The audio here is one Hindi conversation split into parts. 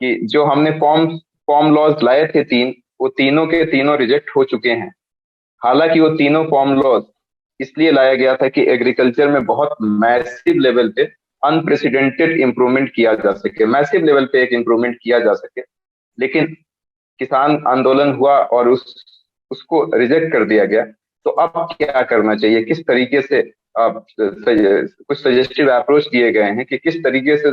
कि जो हमने फॉर्म फॉर्म लॉज लाए थे तीन, वो तीनों के तीनों रिजेक्ट हो चुके हैं। हालांकि वो तीनों फॉर्म लॉज इसलिए लाया गया था कि एग्रीकल्चर में बहुत मैसिव लेवल पे अनप्रेसिडेंटेड इंप्रूवमेंट किया जा सके, मैसिव लेवल पे एक इंप्रूवमेंट किया जा सके। लेकिन किसान आंदोलन हुआ और उसको रिजेक्ट कर दिया गया। तो अब क्या करना चाहिए, किस तरीके से कुछ सजेस्टिव अप्रोच दिए गए हैं कि किस तरीके से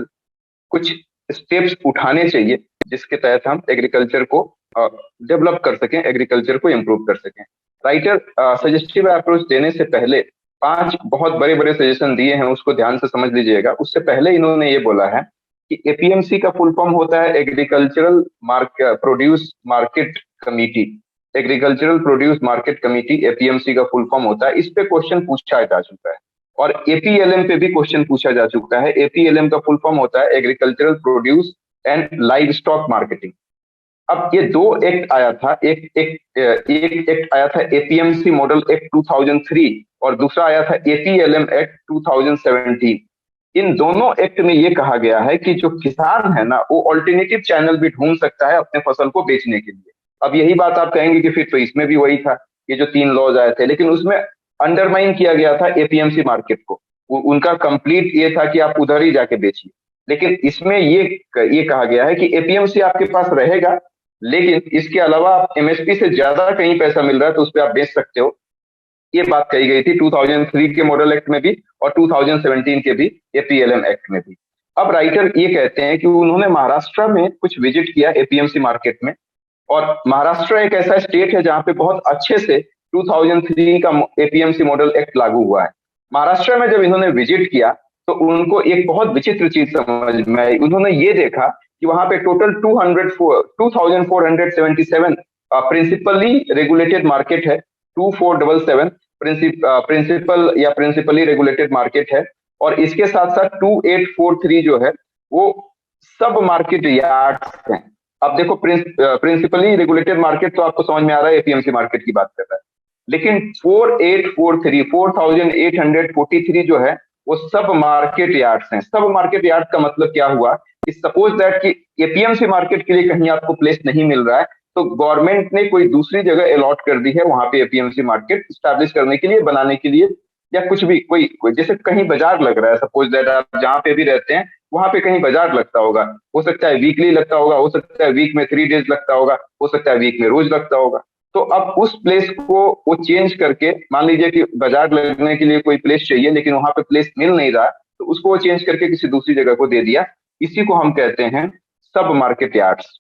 कुछ स्टेप्स उठाने चाहिए जिसके तहत हम एग्रीकल्चर को डेवलप कर सकें, एग्रीकल्चर को इम्प्रूव कर सकें। राइटर सजेस्टिव अप्रोच देने से पहले पांच बहुत बड़े बड़े सजेशन दिए हैं, उसको ध्यान से समझ लीजिएगा। उससे पहले इन्होंने ये बोला है कि एपीएमसी का फुल फॉर्म होता है agricultural produce market committee. Agricultural produce market committee APMC का फुल फॉर्म होता है। इस पे क्वेश्चन पूछा जा चुका है और एपीएलएम पे भी क्वेश्चन पूछा जा चुका है। एपीएलएम का फुल फॉर्म होता है agricultural produce and live stock marketing. अब ये दो एक्ट आया था, एक एक्ट आया था एपीएमसी मॉडल एक्ट 2003 और दूसरा आया था एपीएलएम एक्ट 2017। इन दोनों एक्ट में ये कहा गया है कि जो किसान है ना, वो ऑल्टरनेटिव चैनल भी ढूंढ सकता है अपने फसल को बेचने के लिए। अब यही बात आप कहेंगे कि फिर तो इसमें भी वही था, ये जो तीन लॉज आए थे, लेकिन उसमें अंडरमाइन किया गया था एपीएमसी मार्केट को। उनका कंप्लीट ये था कि आप उधर ही जाके बेचिए। लेकिन इसमें ये कहा गया है कि एपीएमसी आपके पास रहेगा, लेकिन इसके अलावा आप एमएसपी से ज्यादा कहीं पैसा मिल रहा है तो उस पर आप बेच सकते हो। ये बात कही गई थी 2003 के मॉडल एक्ट में भी और 2017 के भी एपीएलएम एक्ट में भी। अब राइटर ये कहते हैं कि उन्होंने महाराष्ट्र में कुछ विजिट किया एपीएमसी मार्केट में, और महाराष्ट्र एक ऐसा स्टेट है जहां पे बहुत अच्छे से 2003 का एपीएमसी मॉडल एक्ट लागू हुआ है। महाराष्ट्र में जब इन्होंने विजिट किया तो उनको एक बहुत विचित्र चीज समझ में आई। उन्होंने ये देखा कि वहां पे टोटल 2477 प्रिंसिपली रेगुलेटेड मार्केट है। 2477 प्रिंसिपल या प्रिंसिपली रेगुलेटेड मार्केट है। और इसके साथ साथ 2843 जो है वो सब मार्केट यार्ड्स हैं। अब देखो, प्रिंसिपली रेगुलेटेड मार्केट तो आपको समझ में आ रहा है एपीएमसी मार्केट की बात कर रहा है, लेकिन 4843 4843 जो है वो सब मार्केट यार्ड्स हैं। सब मार्केट यार्ड का मतलब क्या हुआ कि सपोज दैट कि एपीएमसी मार्केट के लिए कहीं आपको प्लेस नहीं मिल रहा है तो गवर्नमेंट ने कोई दूसरी जगह अलॉट कर दी है वहां पे एपीएमसी मार्केट स्टैब्लिश करने के लिए, बनाने के लिए, या कुछ भी कोई जैसे कहीं बाजार लग रहा है, सपोज दैट आप जहां पे भी रहते हैं वहां पे कहीं बाजार लगता होगा। हो सकता है वीकली लगता होगा, हो सकता है वीक में 3 डेज लगता होगा, हो सकता है वीक में रोज लगता होगा। तो अब उस प्लेस को वो चेंज करके, मान लीजिए कि बाजार लगने के लिए कोई प्लेस चाहिए लेकिन वहां पे प्लेस मिल नहीं रहा, तो उसको वो चेंज करके किसी दूसरी जगह को दे दिया। इसी को हम कहते हैं सब मार्केट यार्ड्स।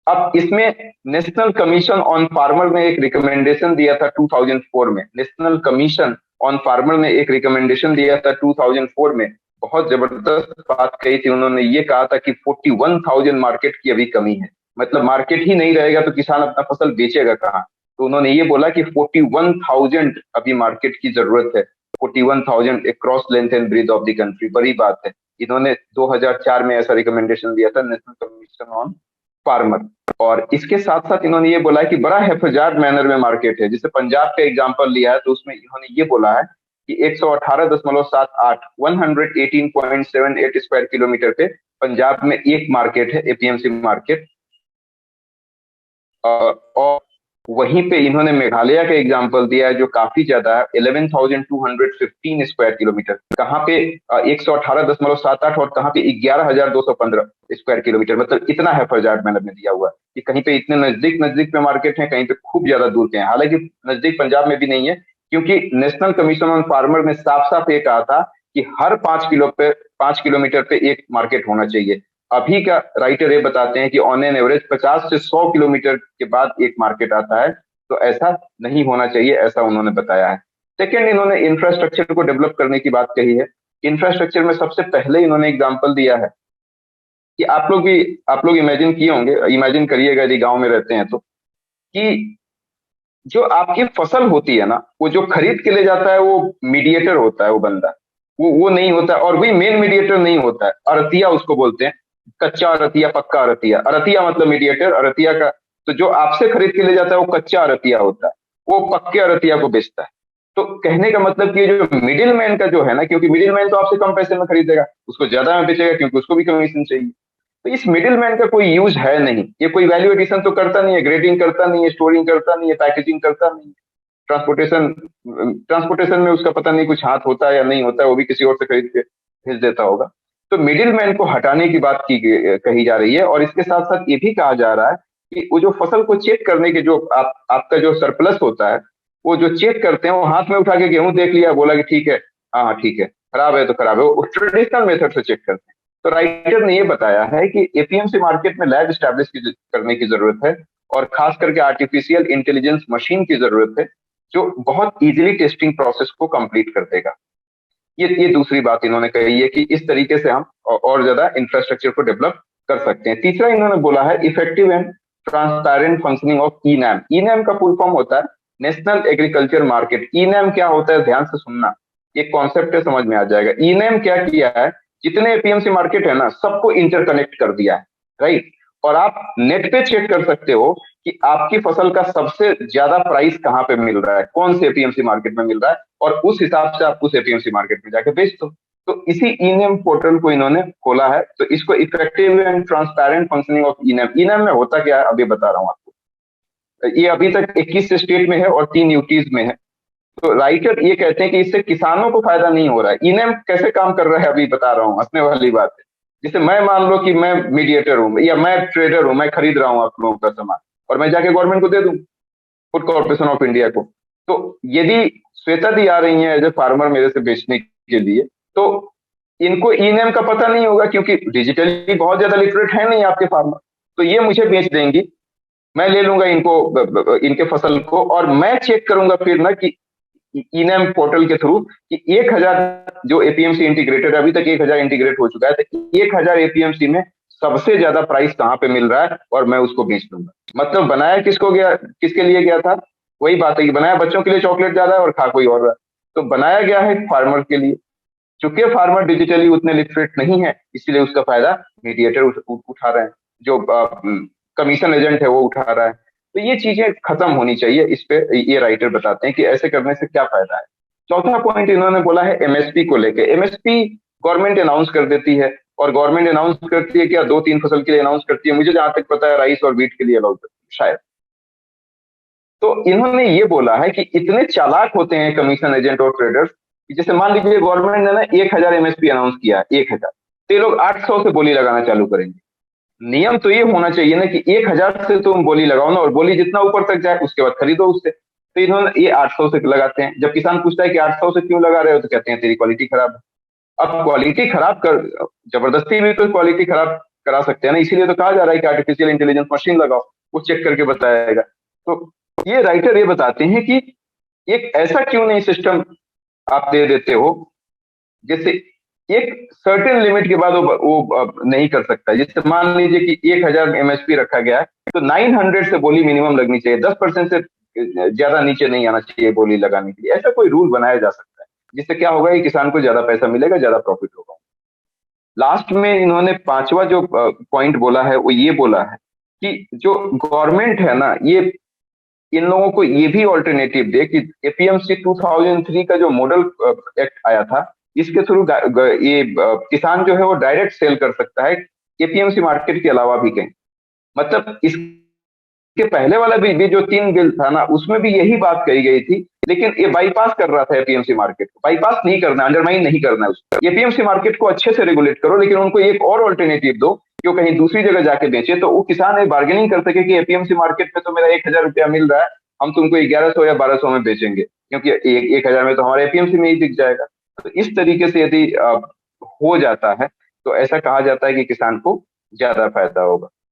अब इसमें नेशनल कमीशन ऑन फार्मर ने एक रिकमेंडेशन दिया था 2004 में। नेशनल कमीशन ऑन फार्मर ने एक रिकमेंडेशन दिया था 2004 में। बहुत जबरदस्त बात कही थी उन्होंने, ये कहा था कि 41,000 मार्केट की अभी कमी है। मतलब मार्केट ही नहीं रहेगा तो किसान अपना फसल बेचेगा कहाँ। तो उन्होंने ये बोला कि 41,000 अभी मार्केट की जरूरत है। 41,000 across length and breadth of the country, बड़ी बात है। इन्होंने 2004 में ऐसा रिकमेंडेशन दिया था, नेशनल कमीशन ऑन फार्मर। और इसके साथ साथ इन्होंने ये बोला है कि बड़ा हेफाजात मैनर में मार्केट है। जैसे पंजाब का एग्जांपल लिया है तो उसमें इन्होंने ये बोला है कि 118.78 118.78 स्क्वायर किलोमीटर पे पंजाब में एक मार्केट है, एपीएमसी मार्केट। और वहीं पे इन्होंने मेघालय का एग्जांपल दिया है जो काफी ज्यादा है, 11,215 स्क्वायर किलोमीटर। कहाँ पे 118.78 और कहाँ पे 11,215 स्क्वायर किलोमीटर। मतलब इतना है फर्जार्ड मैंने दिया हुआ है कि कहीं पे इतने नजदीक नजदीक में मार्केट है, कहीं पे खूब ज्यादा दूर पे है। हालांकि नजदीक पंजाब में भी नहीं है, क्योंकि नेशनल कमीशन ऑन फार्मर ने साफ साफ ये कहा था कि हर 5 किलोमीटर पे एक मार्केट होना चाहिए। अभी का राइटर ये बताते हैं कि ऑन एन एवरेज 50 से 100 किलोमीटर के बाद एक मार्केट आता है। तो ऐसा नहीं होना चाहिए, ऐसा उन्होंने बताया है। सेकेंड, इन्होंने इंफ्रास्ट्रक्चर को डेवलप करने की बात कही है। इंफ्रास्ट्रक्चर में सबसे पहले इन्होंने एग्जाम्पल दिया है कि आप लोग इमेजिन किए होंगे, इमेजिन करिएगा यदि गांव में रहते हैं तो, कि जो आपकी फसल होती है ना, वो जो खरीद के ले जाता है वो मीडिएटर होता है, वो बंदा, वो नहीं होता है। और वही मेन मीडिएटर नहीं होता है, अरतिया उसको बोलते हैं। कच्चा अरतिया, पक्का अरतिया। अरतिया मतलब मीडिएटर, अरतिया का। तो जो आपसे खरीद के ले जाता है वो कच्चा अरतिया होता है, वो पक्के अरतिया को बेचता है। तो कहने का मतलब कि ये जो मिडिल मैन का जो है ना, क्योंकि मिडिल मैन तो आपसे कम पैसे में खरीदेगा, उसको ज्यादा में बेचेगा क्योंकि उसको भी कमीशन चाहिए। तो तो इस मिडिल मैन का कोई यूज है नहीं, ये कोई वैल्यू एडिशन तो करता नहीं है, ग्रेडिंग करता नहीं है, स्टोरिंग करता नहीं है, पैकेजिंग करता नहीं है, ट्रांसपोर्टेशन ट्रांसपोर्टेशन में उसका पता नहीं कुछ हाथ होता है या नहीं होता है, वो भी किसी और से खरीद के भेज देता होगा। तो मिडिल मैन को हटाने की बात कही जा रही है, और इसके साथ साथ ये भी कहा जा रहा है कि वो जो फसल को चेक करने के जो आपका जो सरप्लस होता है, वो जो चेक करते हैं, वो हाथ में उठा के गेहूं देख लिया, बोला कि ठीक है, हाँ हाँ ठीक है, खराब है तो खराब है, वो ट्रेडिशनल मेथड से चेक करते हैं। तो राइटर ने ये बताया है कि एपीएमसी मार्केट में लैब स्टैब्लिश करने की जरूरत है, और खास करके आर्टिफिशियल इंटेलिजेंस मशीन की जरूरत है, जो बहुत इजीली टेस्टिंग प्रोसेस को कंप्लीट कर देगा। ये दूसरी बात इन्होंने कही है कि इस तरीके से हम और ज्यादा इंफ्रास्ट्रक्चर को डेवलप कर सकते हैं। तीसरा इन्होंने बोला है effective and transparent functioning of e NAM. E NAM का फुल फॉर्म होता है national agriculture market. E NAM क्या होता है, ध्यान से सुनना, एक कॉन्सेप्ट है, समझ में आ जाएगा। ई नैम क्या किया है, जितने एपीएमसी मार्केट है ना, सबको इंटरकनेक्ट कर दिया है, राइट। और आप नेट पे चेक कर सकते हो कि आपकी फसल का सबसे ज्यादा प्राइस कहाँ पे मिल रहा है, कौन से एपीएमसी मार्केट में मिल रहा है, और उस हिसाब से आप उस एपीएमसी मार्केट में जाके बेच दो। तो इसी ईनेम पोर्टल को इन्होंने खोला है। तो इसको effective and transparent functioning of eNAM. ENAM में होता क्या है अभी बता रहा हूँ आपको। ये अभी तक 21 स्टेट में है और 3 यूटीज में है। तो राइटर ये कहते हैं कि इससे किसानों को फायदा नहीं हो रहा है। ईनेम कैसे काम कर रहा है अभी बता रहा हूँ, हंसने वाली बात है। जैसे मैं मान लो कि मैं मीडिएटर हूँ या मैं ट्रेडर हूँ, मैं खरीद रहा हूँ आप लोगों का सामान, और मैं जाके गवर्नमेंट को दे दूं, फूड कॉर्पोरेशन ऑफ इंडिया को। तो यदि श्वेता दी आ रही है एज ए फार्मर मेरे से बेचने के लिए, तो इनको ई नेम का पता नहीं होगा, क्योंकि डिजिटली बहुत ज्यादा लिटरेट है नहीं आपके फार्मर। तो ये मुझे बेच देंगी, मैं ले लूंगा इनको, इनके फसल को, और मैं चेक करूंगा फिर ना कि ईनेम पोर्टल के थ्रू कि 1000 जो एपीएमसी इंटीग्रेटेड, अभी तक 1000 इंटीग्रेट हो चुका है, तो 1000 एपीएमसी में सबसे ज्यादा प्राइस कहाँ पे मिल रहा है, और मैं उसको बेच दूंगा। मतलब बनाया किसको गया, किसके लिए गया था, वही बात है कि बनाया बच्चों के लिए चॉकलेट ज्यादा है और खा कोई और रहा है। तो बनाया गया है फार्मर के लिए। चूंकि फार्मर डिजिटली उतने लिटरेट नहीं है, इसलिए उसका फायदा मीडिएटर उठा रहे हैं, जो कमीशन एजेंट है वो उठा रहा है। तो ये चीजें खत्म होनी चाहिए। इस पे ये राइटर बताते हैं कि ऐसे करने से क्या फायदा है। चौथा पॉइंट इन्होंने बोला है एमएसपी को लेके। एमएसपी गवर्नमेंट अनाउंस कर देती है, और गवर्नमेंट अनाउंस करती है क्या, 2-3 फसल के लिए अनाउंस करती है, मुझे जहां तक पता है राइस और व्हीट के लिए अलाउड करती है शायद। तो इन्होंने ये बोला है कि इतने चालाक होते हैं कमीशन एजेंट और ट्रेडर्स, जैसे मान लीजिए गवर्नमेंट ने ना 1000 एमएसपी अनाउंस किया, 1000, तो ये लोग 800 से बोली लगाना चालू करेंगे। नियम तो ये होना चाहिए ना कि 1000 से तुम बोली लगाओ ना, और बोली जितना ऊपर तक जाए उसके बाद खरीदो उससे। तो इन्होंने ये 800 से लगाते हैं। जब किसान पूछता है कि 800 से क्यों लगा रहे हो, तो कहते हैं तेरी क्वालिटी खराब है। अब क्वालिटी खराब कर, जबरदस्ती भी तो क्वालिटी खराब करा सकते हैं ना, इसीलिए तो कहा जा रहा है कि आर्टिफिशियल इंटेलिजेंस मशीन लगाओ, वो चेक करके बताएगा। तो ये राइटर ये बताते हैं कि एक ऐसा क्यों नहीं सिस्टम आप दे देते हो, जैसे एक सर्टेन लिमिट के बाद वो नहीं कर सकता। जैसे मान लीजिए कि 1000 एमएसपी रखा गया है, तो 900 से बोली मिनिमम लगनी चाहिए, 10% से ज्यादा नीचे नहीं आना चाहिए बोली लगाने के लिए। ऐसा कोई रूल बनाया जा सकता है, जिससे क्या होगा कि किसान को ज्यादा पैसा मिलेगा, ज्यादा प्रॉफिट होगा। लास्ट में इन्होंने पांचवा जो पॉइंट बोला है वो ये बोला है कि जो गवर्नमेंट है ना, ये इन लोगों को ये भी ऑल्टरनेटिव दे कि एपीएमसी 2003 का जो मॉडल एक्ट आया था, इसके थ्रू ये किसान जो है वो डायरेक्ट सेल कर सकता है एपीएमसी मार्केट के अलावा भी कहीं। मतलब इसके पहले वाला भी जो 3 बिल था ना, उसमें भी यही बात कही गई थी, लेकिन ये बाईपास कर रहा था एपीएमसी मार्केट को। बाईपास नहीं करना, अंडरमाइन नहीं करना है उसको। एपीएमसी मार्केट को अच्छे से रेगुलेट करो, लेकिन उनको एक और ऑल्टरनेटिव दो, जो कहीं दूसरी जगह जाके बेचे, तो वो किसान बार्गेनिंग कर सके कि एपीएमसी मार्केट में तो मेरा 1000 रुपया मिल रहा है, हम तुमको 1100 या 1200 में बेचेंगे, क्योंकि 1000 में तो हमारे एपीएमसी में ही दिख जाएगा। तो इस तरीके से यदि हो जाता है, तो ऐसा कहा जाता है कि किसान को ज्यादा फायदा होगा।